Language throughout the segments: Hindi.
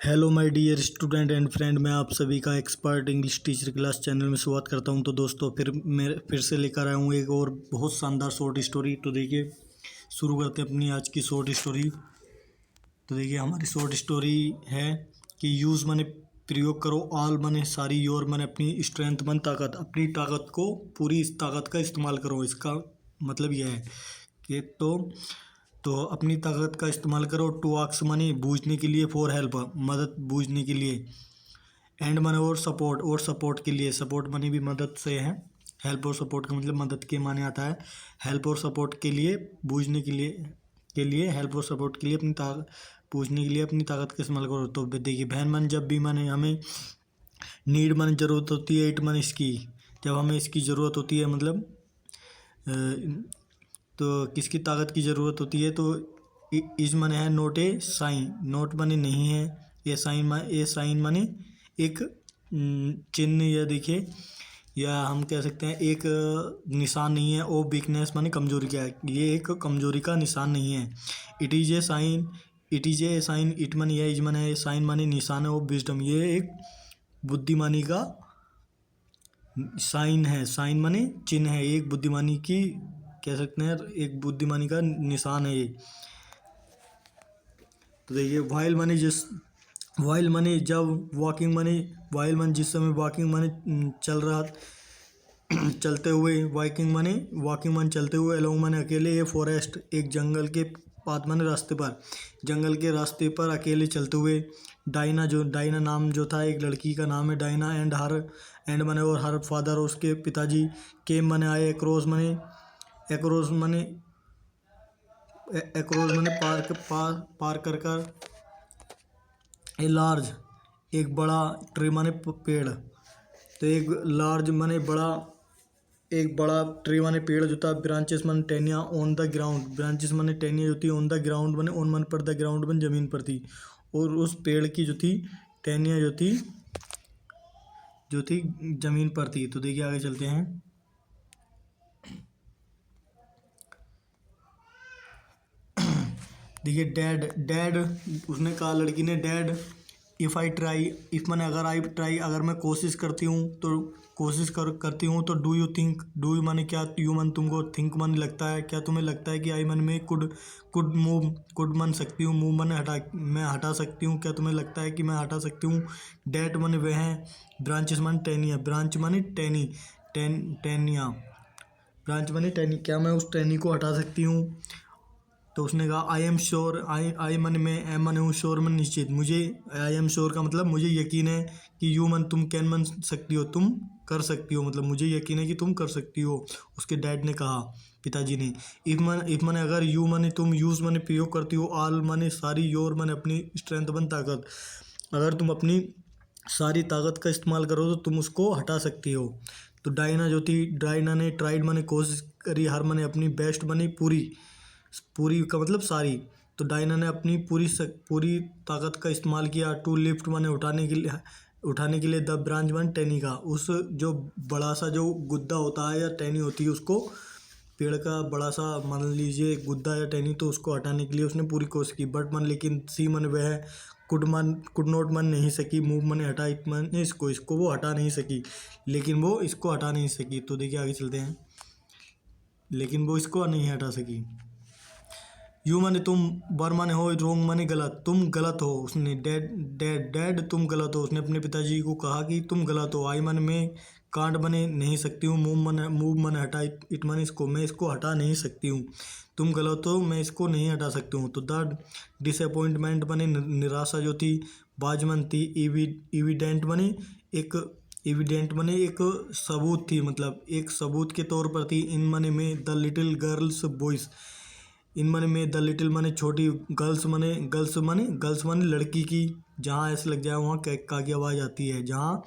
Hello my dear student and friend, मैं आप सभी का expert English teacher class channel में शुरुआत करता हूं। तो दोस्तों फिर से लेकर आया हूं एक और बहुत शानदार शॉर्ट स्टोरी। तो देखिए, शुरू करते हैं अपनी आज की शॉर्ट स्टोरी। तो देखिए, हमारी शॉर्ट स्टोरी है कि यूज़ माने प्रयोग करो, ऑल माने सारी, योर माने अपनी, स्ट्रेंथ माने ताकत, अपनी ताकत को, पूरी इस ताकत का इस्तेमाल करो। इसका मतलब यह है कि तो अपनी ताकत का इस्तेमाल करो। टू आस्क मनी बूझने के लिए, फॉर हेल्प मदद बूझने के लिए, एंड मनी और सपोर्ट के लिए। सपोर्ट मनी भी मदद से है। हेल्प और सपोर्ट का मतलब मदद के माने आता है। हेल्प और सपोर्ट के लिए, बूझने के लिए हेल्प और सपोर्ट के लिए पूछने के लिए अपनी ताकत का इस्तेमाल करो। तो देखिए, बहन मन जब भी माने हमें नीड मन ज़रूरत होती है, इट मन इसकी, जब हमें इसकी ज़रूरत होती है, मतलब तो किसकी ताकत की ज़रूरत होती है, तो इज मने है नोट ए साइन, नोट मने नहीं है, ये साइन मने एक चिन्ह, या देखिए, या हम कह सकते हैं एक निशान नहीं है। ओ वीकनेस माने कमजोरी का है, ये एक कमजोरी का निशान नहीं है। It is a sign, it माने यह, इज माने साइन माने निशान है। ओ विजडम, ये एक बुद्धिमानी का साइन है। साइन माने चिन्ह है, एक बुद्धिमानी की, कह सकते हैं एक बुद्धिमानी का निशान है ये। तो देखिए, वाइल माने जब, वॉकिंग माने, वाइल माने जिस समय, वॉकिंग माने चल रहा, चलते हुए, वॉकिंग माने चलते हुए, अलोंग माने अकेले, ये फॉरेस्ट एक जंगल के, पाथ माने रास्ते पर, जंगल के रास्ते पर अकेले चलते हुए। डाइना नाम जो था, एक लड़की का नाम है डाइना, एंड माने और हर फादर, उसके पिताजी, केम माने आए, एक्रोस माने पार कर कर, ए लार्ज एक बड़ा, ट्री माने पेड़, तो एक लार्ज माने बड़ा, एक बड़ा ट्री माने पेड़ जो था, ब्रांचेस माने टहनियाँ, ऑन द ग्राउंड, ब्रांचेस माने टहनियाँ जो थी, ऑन द ग्राउंड माने ऑन मन पर, द ग्राउंड माने जमीन पर थी, और उस पेड़ की जो थी टहनियाँ जो थी जमीन पर थी। तो देखिए, आगे चलते हैं। देखिए, डैड उसने कहा, लड़की ने, डैड इफ़ मैंने अगर मैं कोशिश करती हूँ, तो करती हूँ, तो डू यू माने क्या, यू मन तुमको, थिंक मन लगता है, क्या तुम्हें लगता है कि आई मन में कुड मन सकती हूँ, मूव मन मैं हटा सकती हूँ, क्या तुम्हें लगता है कि मैं हटा सकती हूँ। डैट मन वह है, ब्रांचेस मन टहनिया, ब्रांच माने टहनिया, ब्रांच माने टहनी, क्या मैं उस टहनी को हटा सकती हूँ। तो उसने कहा, आई एम श्योर, आई मन में, एम मन हूँ, श्योर मन निश्चित, मुझे, आई एम श्योर का मतलब मुझे यकीन है, कि यू मन तुम, कैन मन सकती हो, तुम कर सकती हो, मतलब मुझे यकीन है कि तुम कर सकती हो, उसके डैड ने कहा, पिताजी ने। इफ मन अगर, यू माने तुम, यूज़ माने प्रयोग करती हो, ऑल माने सारी, योर माने अपनी, स्ट्रेंथ मन ताकत, अगर तुम अपनी सारी ताकत का इस्तेमाल करो तो तुम उसको हटा सकती हो। तो डायना ने ट्राइड माने कोशिश करी, हर माने अपनी, बेस्ट माने पूरी, पूरी का मतलब सारी। तो डायना ने अपनी पूरी ताकत का इस्तेमाल किया, टू लिफ्ट माने उठाने के लिए द ब्रांच माने टहनी का, उस जो बड़ा सा जो गुद्दा होता है या टहनी होती है, उसको, पेड़ का बड़ा सा मान लीजिए गुद्दा या टहनी, तो उसको हटाने के लिए उसने पूरी कोशिश की। बट मन लेकिन सी मन वह कुड नॉट मन नहीं सकी, मूव मन हटा, इट मन इसको वो हटा नहीं सकी, लेकिन वो इसको हटा नहीं सकी। तो देखिए, आगे चलते हैं। लेकिन वो इसको नहीं हटा सकी। यू माने तुम, वर माने हो, रोंग माने गलत, तुम गलत हो, उसने, डैड तुम गलत हो, उसने अपने पिताजी को कहा कि तुम गलत हो। आई मन में कांट बने नहीं सकती हूँ, मूव मन हटा, इट मन इसको, मैं इसको हटा नहीं सकती हूँ, तुम गलत हो, मैं इसको नहीं हटा सकती हूँ। तो द डिसअपॉइंटमेंट बने निराशा जो थी, बाजमन थी, एविडेंट बने एक सबूत थी, मतलब एक सबूत के तौर पर थी। इन मने में द लिटिल गर्ल्स बॉयज़, इन मने में द लिटिल माने छोटी, गर्ल्स माने लड़की की, जहाँ ऐसे लग जाए वहाँ का की आवाज़ आती है, जहाँ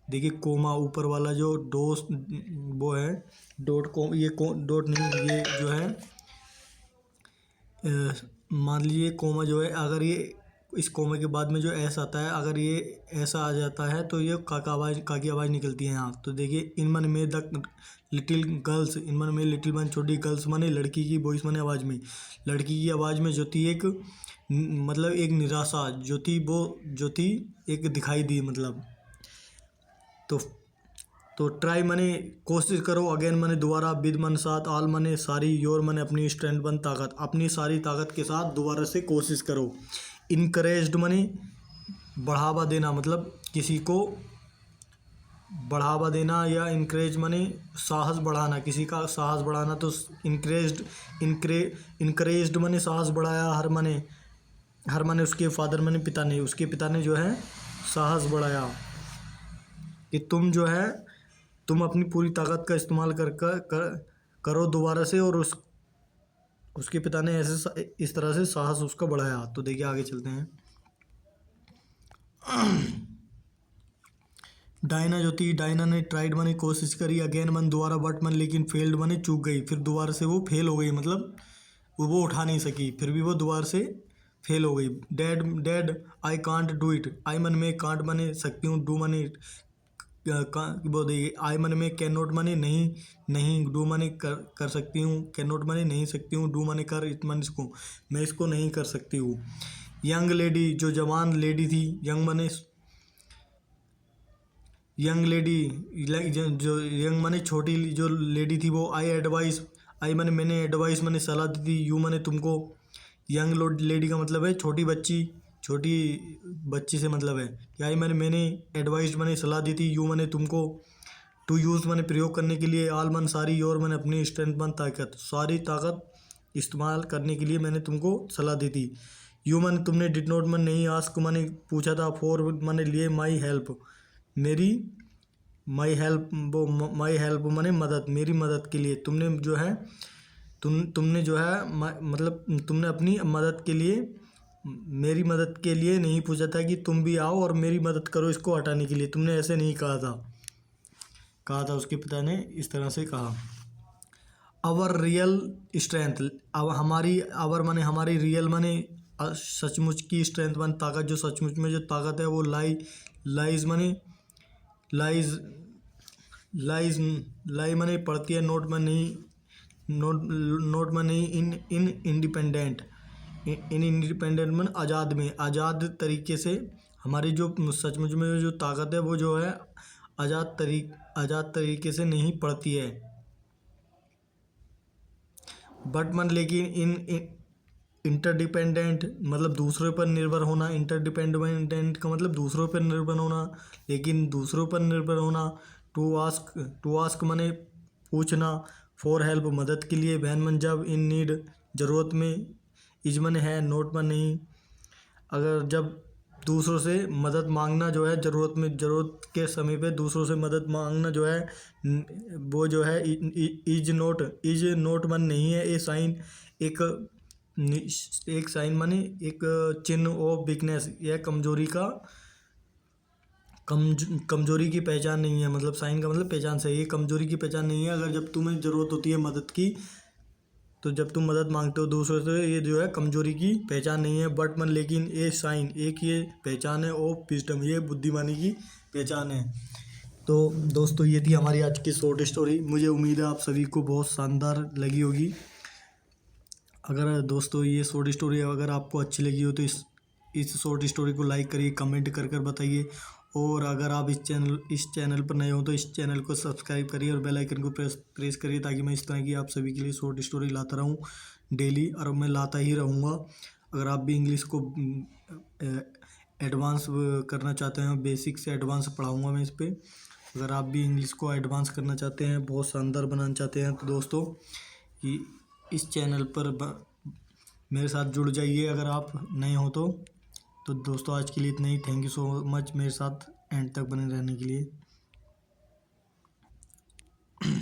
देखिए कोमा ऊपर वाला जो डोस, वो है डॉट, डॉट नहीं, ये जो है, मान लीजिए कोमा जो है, अगर ये इस कोमे के बाद में जो एस आता है, अगर ये ऐसा आ जाता है, तो ये का की आवाज़ निकलती है यहाँ। तो देखिए, इन मन में द लिटिल गर्ल्स, इन मन में लिटिल मन छोटी, गर्ल्स माने लड़की की, बॉयज़ माने आवाज़ में, लड़की की आवाज़ में जो थी एक मतलब एक निराशा जो थी वो जो थी एक दिखाई दी मतलब। तो ट्राई माने कोशिश करो, अगेन माने दोबारा, विद मन साथ, ऑल माने सारी, योर माने अपनी, स्ट्रेंथ माने ताकत, अपनी सारी ताकत के साथ दोबारा से कोशिश करो। इनकरेज्ड माने बढ़ावा देना, मतलब किसी को बढ़ावा देना, या इनकरेज माने साहस बढ़ाना, किसी का साहस बढ़ाना। तो इनकरेज्ड माने साहस बढ़ाया, हर माने उसके फादर माने उसके पिता ने जो है साहस बढ़ाया कि तुम अपनी पूरी ताकत का इस्तेमाल करो दोबारा से। और उसके पिता ने इस तरह से साहस उसका बढ़ाया। तो देखिए आगे चलते हैं। डायना जो थी, डायना ने ट्राइड माने कोशिश करी, अगेन मन दोबारा, बट मन लेकिन फेल्ड माने चूक गई, फिर दोबारा से वो फेल हो गई, मतलब वो उठा नहीं सकी, फिर भी वो दोबारा से फेल हो गई। Dad I can't do it, I मन में कांट माने सकती हूँ, डू माने वो देखिए, आई मन में कैन नॉट माने नहीं, डू माने कर सकती हूँ, कैन नॉट माने नहीं सकती हूँ, डू माने कर, इट माने इसको, मैं इसको नहीं कर सकती हूँ। यंग लेडी जो जवान लेडी थी, यंग लेडी जो यंग माने छोटी जो लेडी थी, वो आई माने मैंने, एडवाइस माने सलाह दी थी, यू माने तुमको। यंग लेडी का मतलब है छोटी बच्ची से मतलब है कि आई मैंने एडवाइस माने सलाह दी थी, यू माने तुमको, टू यूज़ माने प्रयोग करने के लिए, ऑल मन सारी, योर माने अपनी, स्ट्रेंथ माने ताकत, सारी ताकत इस्तेमाल करने के लिए मैंने तुमको सलाह दी थी। यू माने तुमने, डिड नॉट माने नहीं, आस्क माने पूछा था, फॉर माने लिए, माई हेल्प मेरी, माई हेल्प माने मदद, मेरी मदद के लिए, तुमने जो है तुमने जो है मतलब तुमने अपनी मदद के लिए, मेरी मदद के लिए नहीं पूछा था कि तुम भी आओ और मेरी मदद करो इसको हटाने के लिए, तुमने ऐसे नहीं कहा था उसके पिता ने इस तरह से कहा। आवर रियल स्ट्रेंथ, अब हमारी, आवर माने हमारी, रियल माने सचमुच की, स्ट्रेंथ माने ताकत, जो सचमुच में जो ताकत है वो लाइज माने पड़ती है, नोट माने इन इंडिपेंडेंट, माने आज़ाद में, आज़ाद तरीके से, हमारी जो सचमुच में जो ताकत है वो जो है आज़ाद तरीके से नहीं पड़ती है। बट मन लेकिन इंटरडिपेंडेंट मतलब दूसरों पर निर्भर होना, इंटरडिपेंडेंट का मतलब दूसरों पर निर्भर होना, लेकिन दूसरों पर निर्भर होना। टू आस्क माने पूछना, फॉर हेल्प मदद के लिए, वैन मन जब, इन नीड ज़रूरत में, इज मन है, नोट मन नहीं, अगर जब दूसरों से मदद मांगना जो है, ज़रूरत के समय पे दूसरों से मदद मांगना जो है वो जो है इज नोट मन नहीं है, ए साइन, एक साइन माने एक चिन्ह ऑफ वीकनेस, यह कमजोरी की पहचान नहीं है, मतलब साइन का मतलब पहचान से, ये कमजोरी की पहचान नहीं है। अगर जब तुम्हें ज़रूरत होती है मदद की, तो जब तुम मदद मांगते हो दूसरों से, ये जो है कमजोरी की पहचान नहीं है। बट मन लेकिन ये साइन, एक ये पहचान है ऑफ विजडम, ये बुद्धिमानी की पहचान है। तो दोस्तों ये थी हमारी आज की शॉर्ट स्टोरी, मुझे उम्मीद है आप सभी को बहुत शानदार लगी होगी। अगर दोस्तों ये शॉर्ट स्टोरी अगर आपको अच्छी लगी हो तो इस शॉर्ट स्टोरी को लाइक करिए, कमेंट कर बताइए। और अगर आप इस चैनल पर नए हो तो इस चैनल को सब्सक्राइब करिए और बेल आइकन को प्रेस करिए, ताकि मैं इस तरह की आप सभी के लिए शॉर्ट स्टोरी लाता रहूं डेली, और मैं लाता ही रहूँगा। अगर आप भी इंग्लिश को एडवांस करना चाहते हैं, बेसिक से एडवांस पढ़ाऊँगा मैं इस पर। अगर आप भी इंग्लिश को एडवांस करना चाहते हैं, बहुत शानदार बनाना चाहते हैं, तो दोस्तों इस चैनल पर मेरे साथ जुड़ जाइए अगर आप नए हो तो दोस्तों आज के लिए इतना ही। थैंक यू सो मच मेरे साथ एंड तक बने रहने के लिए।